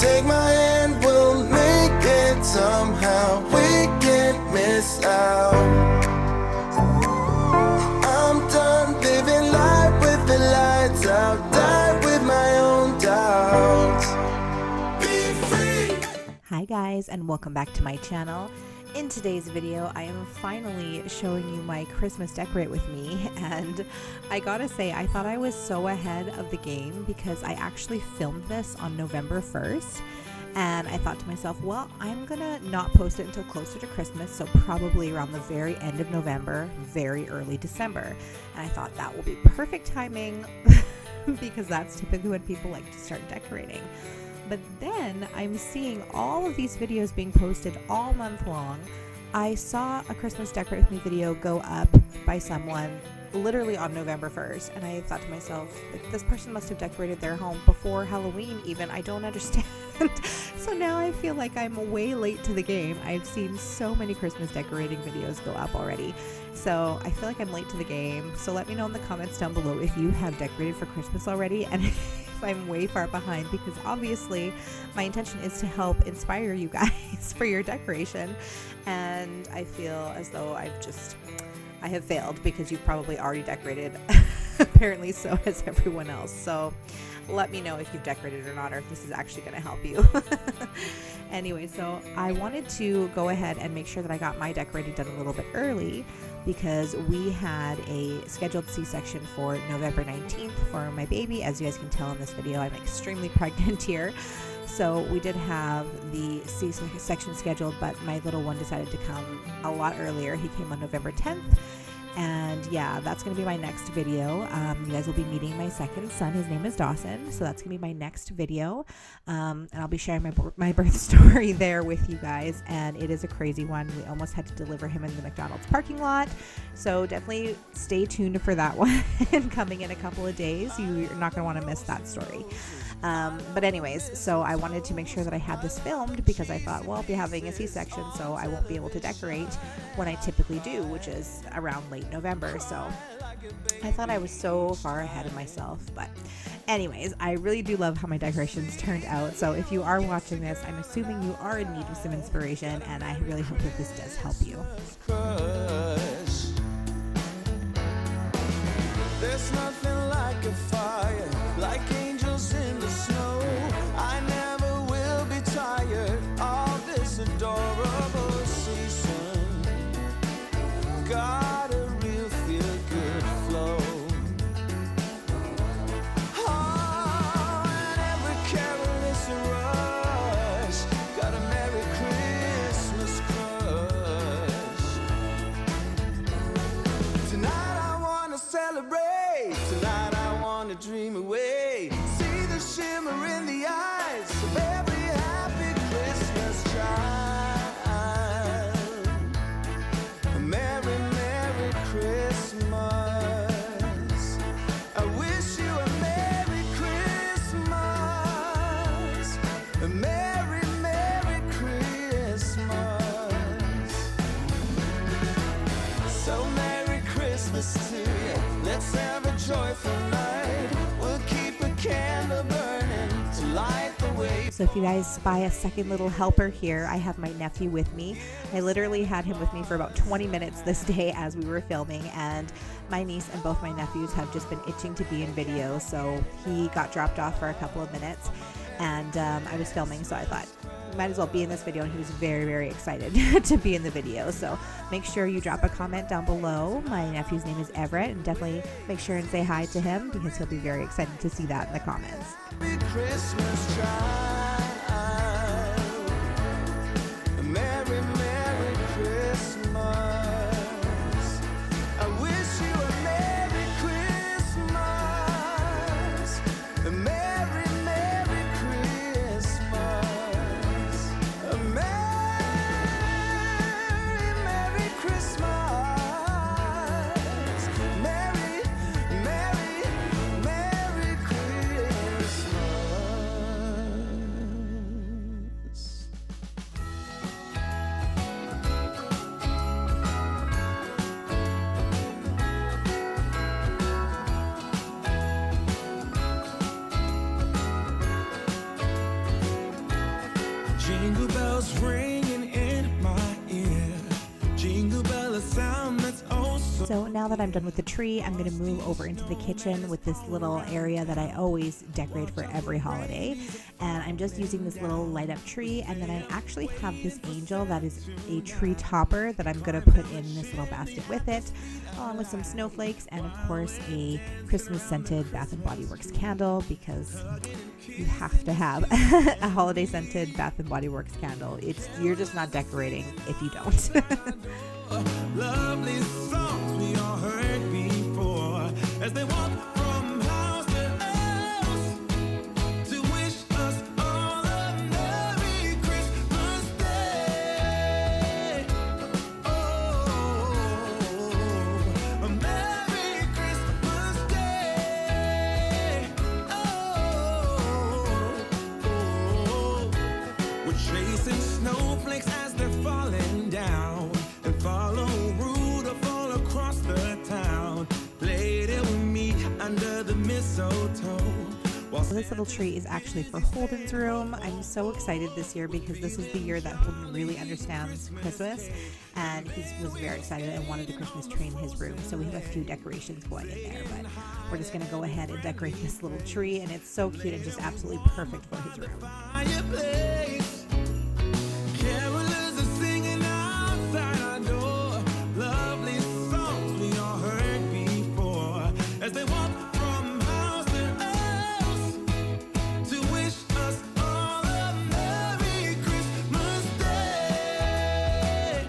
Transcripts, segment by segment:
Take my hand, we'll make it somehow. We can't miss out. I'm done living life with the lights out. Die with my own doubts. Be free. Hi guys, and welcome back to my channel. In today's video, I am finally showing you my Christmas decorate with me, and I gotta say, I thought I was so ahead of the game because I actually filmed this on November 1st, and I thought to myself, well, I'm gonna not post it until closer to Christmas, so probably around the very end of November, very early December. And I thought that will be perfect timing because that's typically when people like to start decorating. But then I'm seeing all of these videos being posted all month long. I saw a Christmas Decorate With Me video go up by someone literally on November 1st, and I thought to myself, like, this person must have decorated their home before Halloween even. I don't understand. So now I feel like I'm way late to the game. I've seen so many Christmas decorating videos go up already. So I feel like I'm late to the game. So let me know in the comments down below if you have decorated for Christmas already, and if I'm way far behind, because obviously my intention is to help inspire you guys for your decoration. And I feel as though I have failed because you've probably already decorated. Apparently so has everyone else. So let me know if you've decorated or not, or if this is actually going to help you. Anyway, so I wanted to go ahead and make sure that I got my decorating done a little bit early because we had a scheduled C-section for November 19th for my baby. As you guys can tell in this video, I'm extremely pregnant here. So we did have the C-section scheduled, but my little one decided to come a lot earlier. He came on November 10th. And yeah, that's going to be my next video. You guys will be meeting my second son. His name is Dawson. So that's going to be my next video. And I'll be sharing my birth story there with you guys. And it is a crazy one. We almost had to deliver him in the McDonald's parking lot. So definitely stay tuned for that one coming in a couple of days. You're not going to want to miss that story. But anyways, so I wanted to make sure that I had this filmed because I thought, well, I'll be having a C-section, so I won't be able to decorate when I typically do, which is around late November. So I thought I was so far ahead of myself. But anyways, I really do love how my decorations turned out. So if you are watching this, I'm assuming you are in need of some inspiration, and I really hope that this does help you. There's nothing like a fire, like angels in the snow. I never will be tired of this adorable season. Got a real feel-good flow. Oh, and every carol is a rush. Got a Merry Christmas crush. Tonight I wanna celebrate. Tonight I wanna dream away. See the shimmer in the eyes of every happy Christmas child. A Merry, Merry Christmas. I wish you a Merry Christmas. A Merry, Merry Christmas. So Merry Christmas to you. Let's have a joyful night. We'll keep a candle burning to light the way. So if you guys spy a second little helper here, I have my nephew with me. I literally had him with me for about 20 minutes this day as we were filming, and my niece and both my nephews have just been itching to be in video. So he got dropped off for a couple of minutes, and I was filming, so I thought might as well be in this video, and he was very, very excited to be in the video. So make sure you drop a comment down below. My nephew's name is Everett, and definitely make sure and say hi to him because he'll be very excited to see that in the comments. Merry Christmas child. Merry, Merry Christmas. I wish you a Merry Christmas. A Merry, Merry Christmas. A Merry, Merry Christmas. Merry, Merry, Merry Christmas. Jingle bells ringing in my ear. Jingle bell, a sound that's oh so. So now that I'm done with the tree, I'm going to move over into the kitchen with this little area that I always decorate for every holiday. And I'm just using this little light up tree, and then I actually have this angel that is a tree topper that I'm going to put in this little basket with it, along with some snowflakes and of course a Christmas scented Bath and Body Works candle, because you have to have a holiday scented Bath and Body Works candle. You're just not decorating if you don't. Lovely songs we all heard before as they walk from house to house to wish us all a Merry Christmas Day. Oh, a Merry Christmas Day. Oh, we're chasing snowflakes as they're falling down. Follow Rudolph all across the town. Played it with me under the mistletoe. So this little tree is actually for Holden's room. I'm so excited this year because this is the year that Holden really understands Christmas, and he was very excited and wanted a Christmas tree in his room. So we have a few decorations going in there, but we're just going to go ahead and decorate this little tree, and it's so cute and just absolutely perfect for his room. Carolers are singing outside our door. Lovely songs we all heard before as they walk from house to house to wish us all a Merry Christmas Day.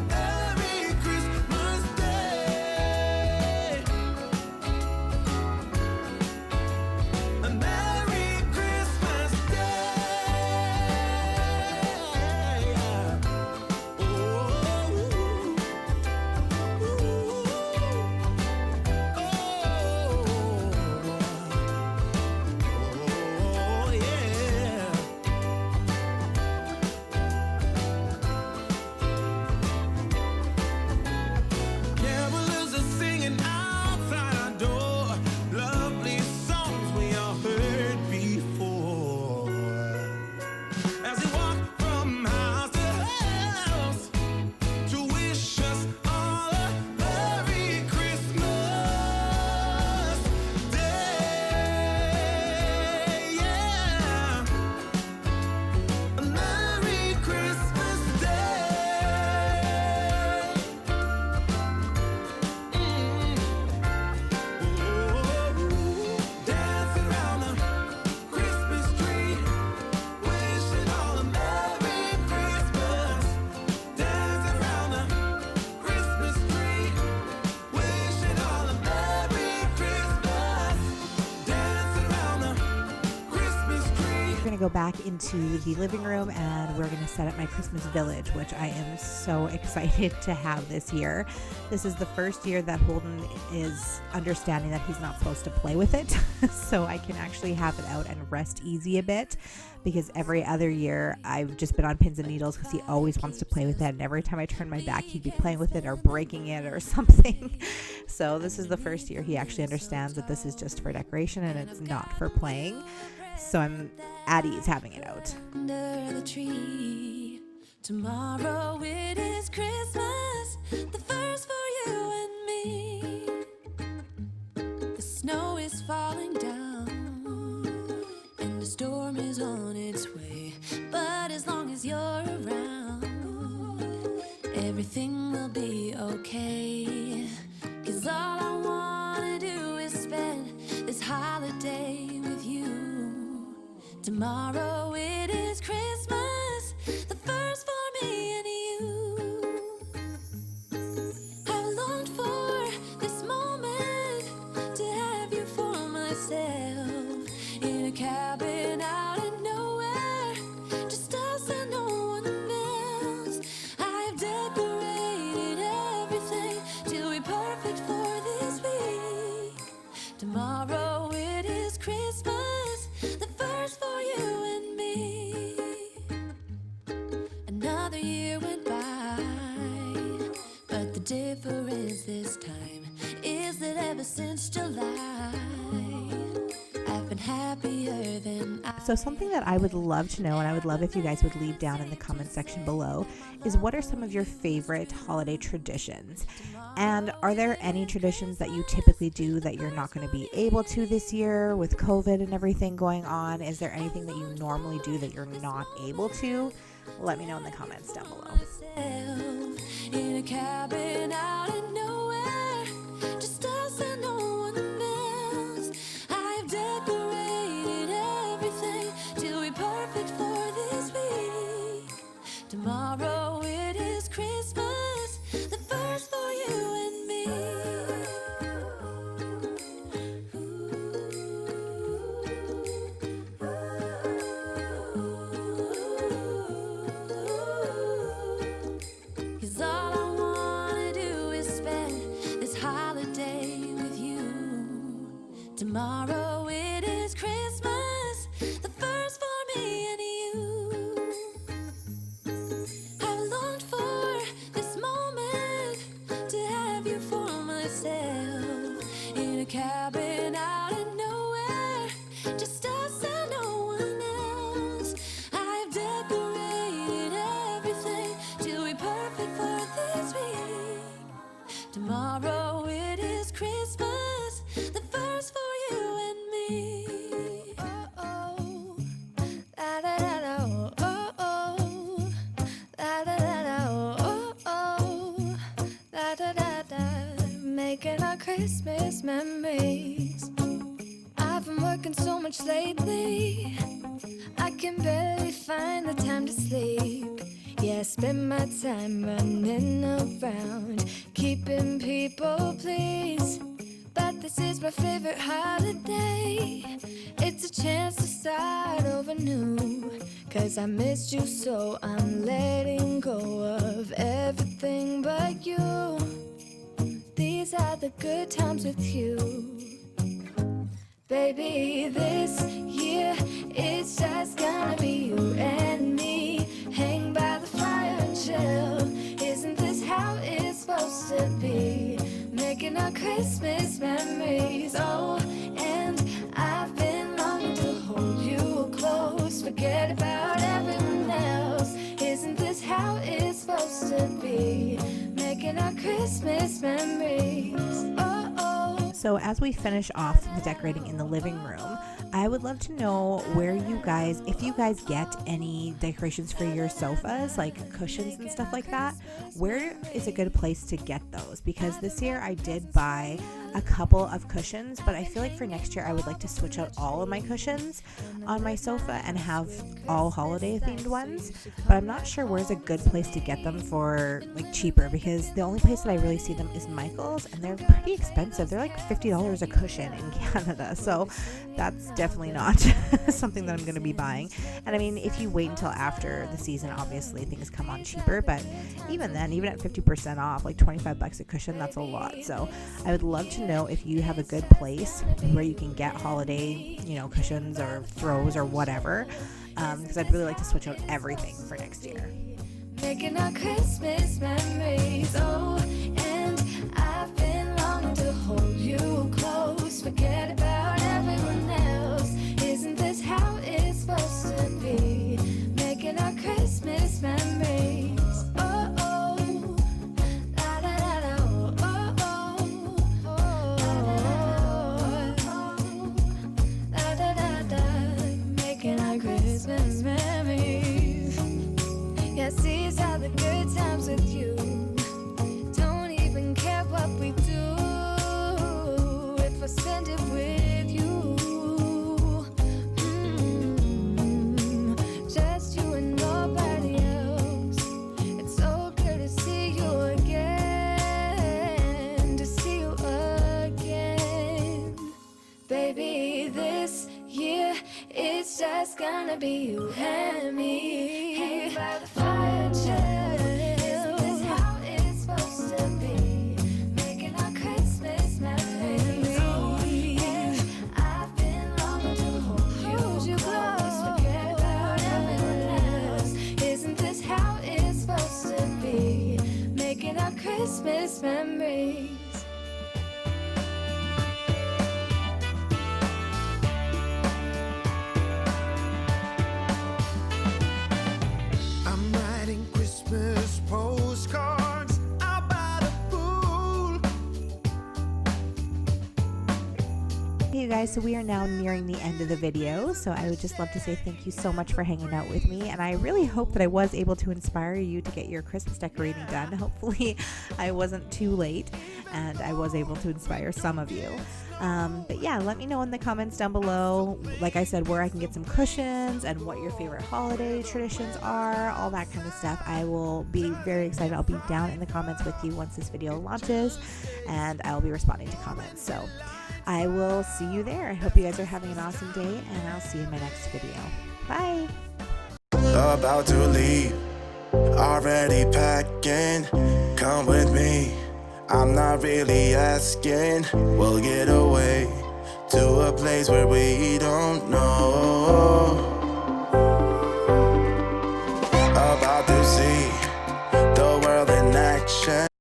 Merry Christmas Day. A Merry Christmas Carolers are singing outside our door. Lovely songs we all heard before as we walk from house to house to wish us all a Merry Christmas Day. Yeah, a Merry Christmas Day. Dancing around the Christmas tree, wishing all a Merry Christmas. Dancing around the Christmas tree, wishing all a Merry Christmas. Dancing around the Christmas tree. We're going to go back into the living room and we're going to set up my Christmas village, which I am so excited to have this year. This is the first year that Holden is understanding that he's not supposed to play with it. So I can actually have it out and rest easy a bit, because every other year I've just been on pins and needles because he always wants to play with it. And every time I turn my back, he'd be playing with it or breaking it or something. So this is the first year he actually understands that this is just for decoration and it's not for playing. So I'm at ease having it out. Under the tree, tomorrow it is Christmas, the first for you and me. The snow is falling down, and the storm is on its way. But as long as you're around, everything will be okay. 'Cause all I wanna do is spend this holiday with you. Tomorrow it is Christmas, the first for me and you. I've longed for this moment to have you for myself, in a cabin out in nowhere, just us and no one else. I've decorated everything till we're perfect for this week. Tomorrow it is Christmas, the first for you and me. Another year went by, but the difference this time is that ever since July, I've been having happier than I. So something that I would love to know, and I would love if you guys would leave down in the comment section below, is what are some of your favorite holiday traditions? And are there any traditions that you typically do that you're not going to be able to this year with COVID and everything going on? Is there anything that you normally do that you're not able to? Let me know in the comments down below. In a cabin out in nowhere, just us and no one else. I've decorated everything till we're perfect for this week. Tomorrow it is Christmas, the first for you and me. Cause all I wanna do is spend this holiday with you. Tomorrow it is Christmas, the first for me and you. I've longed for this moment to have you for myself. In a cabin out in nowhere, just us and no one else. I've decorated everything till we're perfect for this week. Tomorrow it is Christmas, the first for you and me. Oh, oh, la da da da, oh, oh, la da da da, oh, oh, la da da da, making our Christmas memories. I've been working so much lately, I can barely find the time to sleep. Yeah, I spend my time running around, keeping people pleased. But this is my favorite holiday. It's a chance to start over new. Cause I missed you, so I'm letting go of everything but you. These are the good times with you. Baby, this year it's just gonna be you and me. Hang by the fire and chill. Isn't this how it's supposed to be? Making our Christmas memories. Oh, and I've been longing to hold you close. Forget about everyone else. Isn't this how it's supposed to be? Making our Christmas memories. Oh, oh. So as we finish off the decorating in the living room, I would love to know where you guys, if you guys get any decorations for your sofas, like cushions and stuff like that, where is a good place to get those? Because this year I did buy a couple of cushions, but I feel like for next year I would like to switch out all of my cushions on my sofa and have all holiday themed ones, but I'm not sure where's a good place to get them for like cheaper, because the only place that I really see them is Michael's, and they're pretty expensive. They're like $50 a cushion in Canada, so that's definitely not something that I'm going to be buying. And I mean, if you wait until after the season, obviously things come on cheaper, but even then, even at 50% off, like $25 a cushion, that's a lot. So I would love to know if you have a good place where you can get holiday, cushions or throws or whatever, because I'd really like to switch out everything for next year. Making our Christmas memories. Oh, and I've been longing to hold you close. Forget about everyone else. Isn't this how it's supposed to be? Making our Christmas memories. Oh, oh, la da da da, oh, oh, oh, oh, la da da da, making our Christmas memories. Yes, these are the good times with you. Don't even care what we do if I spend it with you. Just you and nobody else. It's so good to see you again, to see you again. Baby, this year it's just gonna be you and me. Hang by the fire and chill. Isn't this how it's supposed to be? Making our Christmas memories. Oh, yeah. I've been longing to hold you close. Forget about everyone else. Isn't this how it's supposed to be? Making our Christmas memories. guys, so we are now nearing the end of the video, so I would just love to say thank you so much for hanging out with me, and I really hope that I was able to inspire you to get your Christmas decorating done. Hopefully I wasn't too late and I was able to inspire some of you. But yeah, let me know in the comments down below, like I said, where I can get some cushions and what your favorite holiday traditions are, all that kind of stuff. I will be very excited. I'll be down in the comments with you once this video launches, and I'll be responding to comments. So I will see you there. I hope you guys are having an awesome day, and I'll see you in my next video. Bye! About to leave, already packing. Come with me, I'm not really asking. We'll get away to a place where we don't know. About to see